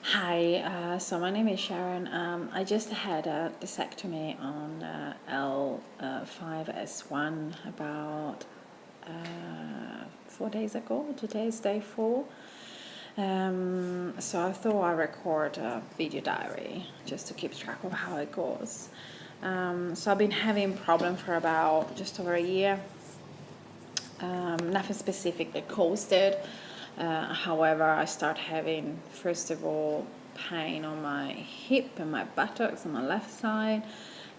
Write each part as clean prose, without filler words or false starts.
Hi, so my name is Sharon. I just had a discectomy on L5S1 about 4 days ago. Today is day 4. So I thought I'd record a video diary just to keep track of how it goes. So I've been having problem for about just over a year. Nothing specific that caused it. However, I start having, first of all, pain on my hip and my buttocks on my left side.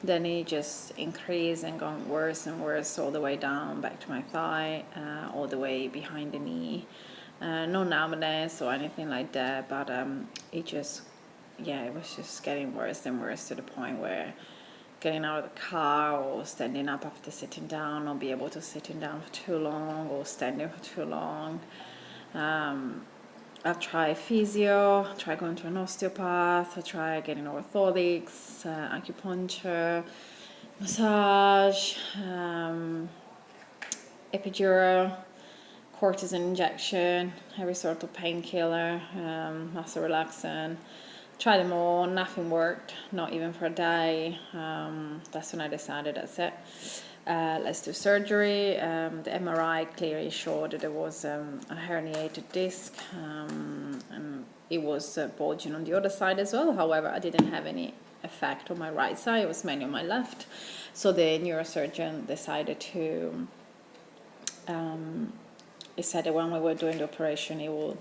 Then it just increased and gone worse and worse all the way down back to my thigh, all the way behind the knee. No numbness or anything like that, but it just, it was just getting worse and worse to the point where getting out of the car or standing up after sitting down, or be able to sitting down for too long or standing for too long. I've tried physio, tried going to an osteopath, I tried getting orthotics, acupuncture, massage, epidural, cortisone injection, every sort of painkiller, muscle relaxant. Tried them all, nothing worked, not even for a day. That's when I decided that's it. Let's do surgery. The MRI clearly showed that there was a herniated disc, and it was bulging on the other side as well. However, I didn't have any effect on my right side, it was mainly on my left. So the neurosurgeon decided to, he said that when we were doing the operation, he would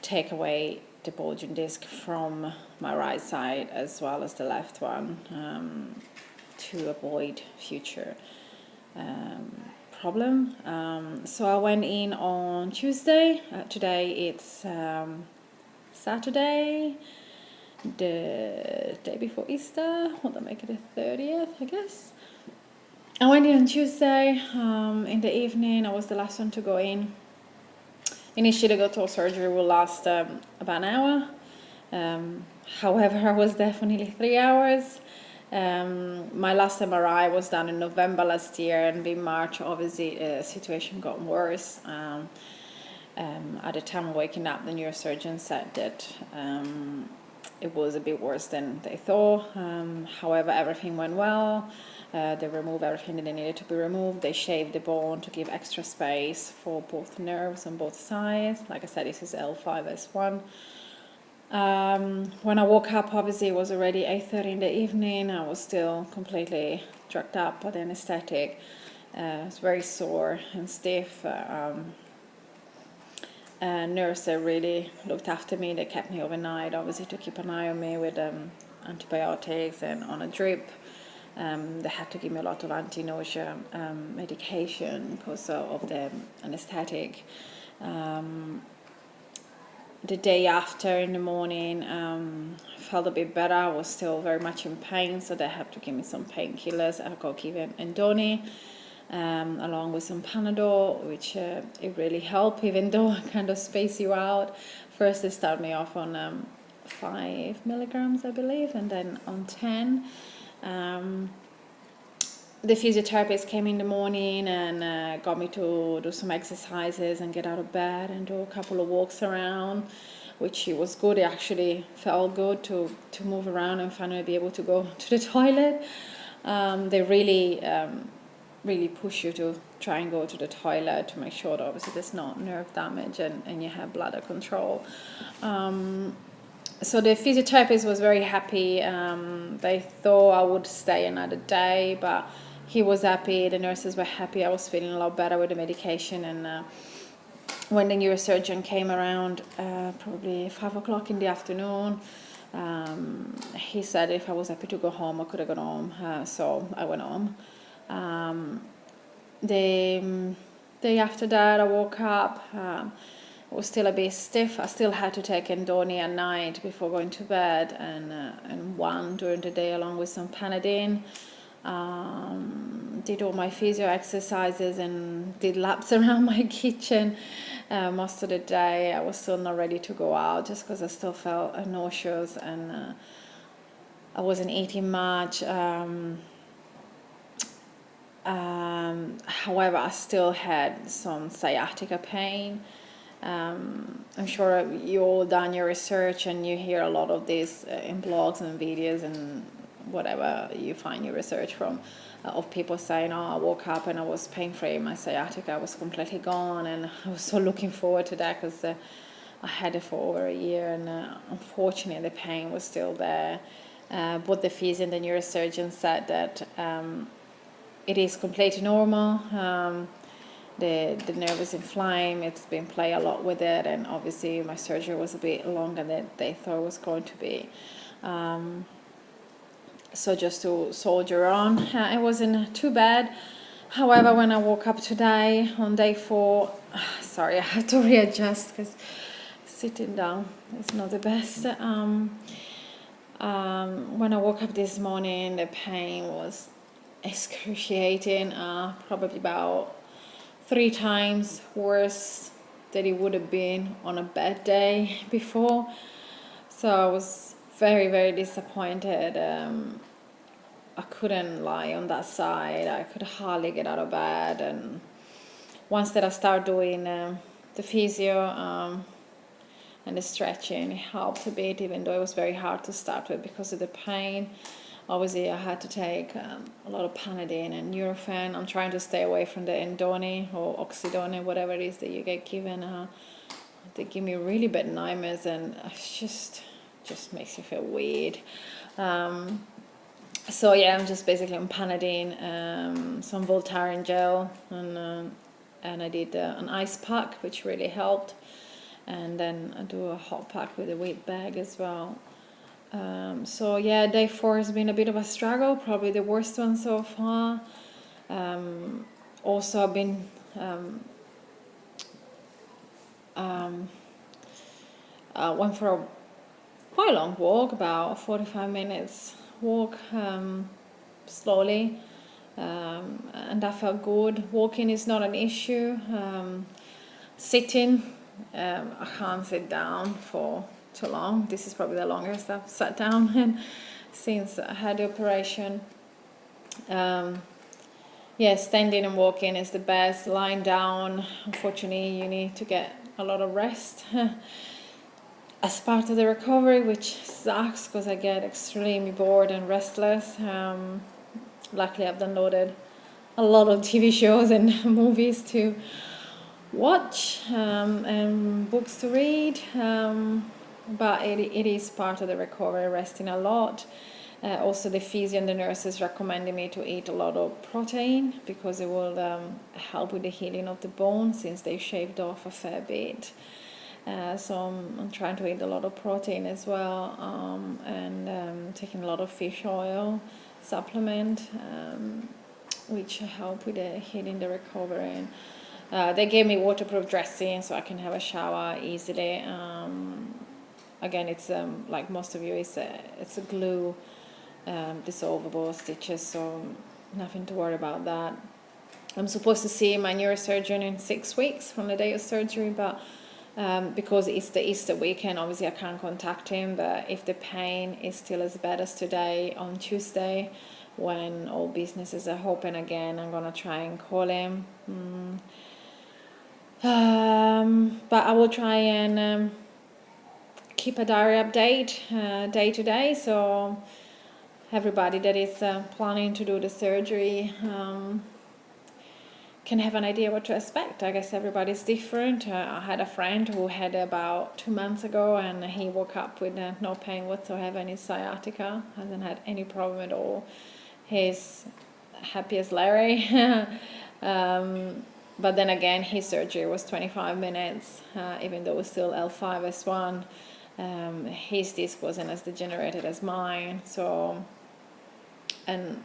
take away the bulging disc from my right side as well as the left one, to avoid future problem. So I went in on Tuesday. Today it's Saturday, the day before Easter. Will that make it the 30th, I guess? I went in on Tuesday in the evening. I was the last one to go in. Initially, the total surgery will last about an hour. However, I was there for nearly 3 hours. My last MRI was done in November last year, and in March, obviously, the situation got worse. At the time of waking up, the neurosurgeon said that it was a bit worse than they thought. However, everything went well. They removed everything that needed to be removed. They shaved the bone to give extra space for both nerves on both sides. Like I said, this is L5S1. When I woke up, obviously it was already 8:30 in the evening. I was still completely drugged up by the anesthetic. I was very sore and stiff. Nurse that really looked after me. They kept me overnight, obviously, to keep an eye on me with antibiotics and on a drip. They had to give me a lot of anti-nausea medication because of the anesthetic. The day after, in the morning, I felt a bit better. I was still very much in pain, so they had to give me some painkillers. I got given Endoni, along with some Panadol, which it really helped, even though I kind of space you out. First, they started me off on 5 milligrams, I believe, and then on 10. The physiotherapist came in the morning and got me to do some exercises and get out of bed and do a couple of walks around, which it was good. It actually felt good to move around and finally be able to go to the toilet. They really push you to try and go to the toilet to make sure that obviously there's not nerve damage and you have bladder control. So the physiotherapist was very happy. They thought I would stay another day, but he was happy, the nurses were happy. I was feeling a lot better with the medication. And when the neurosurgeon came around, probably 5 o'clock in the afternoon, he said if I was happy to go home, I could have gone home. So I went home. The day after that, I woke up. I was still a bit stiff. I still had to take Endoni at night before going to bed, and one during the day along with some Panadine. Did all my physio exercises and did laps around my kitchen most of the day. I was still not ready to go out just because I still felt nauseous and I wasn't eating much. However, I still had some sciatica pain. I'm sure you all done your research and you hear a lot of this in blogs and videos and whatever you find your research from, of people saying, oh, I woke up and I was pain-free, my sciatica was completely gone, and I was so looking forward to that because I had it for over a year, and unfortunately the pain was still there. Both the physio and the neurosurgeon said that it is completely normal. The nerve is inflamed, it's been playing a lot with it, and obviously my surgery was a bit longer than they thought it was going to be. So just to soldier on. It wasn't too bad. However, when I woke up today on day 4, sorry, I had to readjust because sitting down is not the best. When I woke up this morning, the pain was excruciating, probably about 3 times worse than it would have been on a bad day before. So I was very, very disappointed. I couldn't lie on that side. I could hardly get out of bed. And once that I started doing the physio and the stretching, it helped a bit, even though it was very hard to start with because of the pain. Obviously, I had to take a lot of Panadine and Nurofen. I'm trying to stay away from the Endone or Oxydone, whatever it is that you get given. They give me really bad nightmares, and it just makes you feel weird. So yeah, I'm just basically on Panadine, some Voltaren gel, and I did an ice pack, which really helped. And then I do a hot pack with a weight bag as well. So yeah, day 4 has been a bit of a struggle, probably the worst one so far. Also, I've been went for a quite long walk, about 45 minutes walk, slowly, and that felt good. Walking is not an issue. Sitting, I can't sit down for too long. This is probably the longest I've sat down since I had the operation. Yeah, standing and walking is the best. Lying down, unfortunately, you need to get a lot of rest as part of the recovery, which sucks because I get extremely bored and restless. Luckily, I've downloaded a lot of TV shows and movies to watch and books to read, but it is part of the recovery, resting a lot. Also, the physio and the nurses recommended me to eat a lot of protein because it will help with the healing of the bone since they shaved off a fair bit. So I'm trying to eat a lot of protein as well, and taking a lot of fish oil supplement, which help with the healing, the recovery. They gave me waterproof dressing so I can have a shower easily. Again, it's like most of you, it's a glue, dissolvable stitches, so nothing to worry about that. I'm supposed to see my neurosurgeon in 6 weeks from the day of surgery, but because it's the Easter weekend, obviously I can't contact him. But if the pain is still as bad as today, on Tuesday, when all businesses are open again, I'm gonna try and call him. But I will try and keep a diary update day to day, so everybody that is planning to do the surgery can have an idea what to expect. I guess everybody's different. I had a friend who had about 2 months ago, and he woke up with no pain whatsoever in his sciatica, hasn't had any problem at all. He's happy as Larry. But then again, his surgery was 25 minutes, even though it was still L5S1. His disc wasn't as degenerated as mine, so, and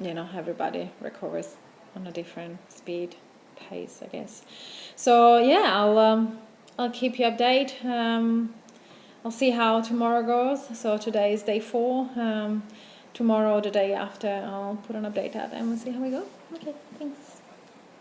everybody recovers on a different speed, pace, I guess. So yeah, I'll keep you updated. I'll see how tomorrow goes. So today is day 4. Tomorrow, the day after, I'll put an update out and we'll see how we go. Okay, thanks.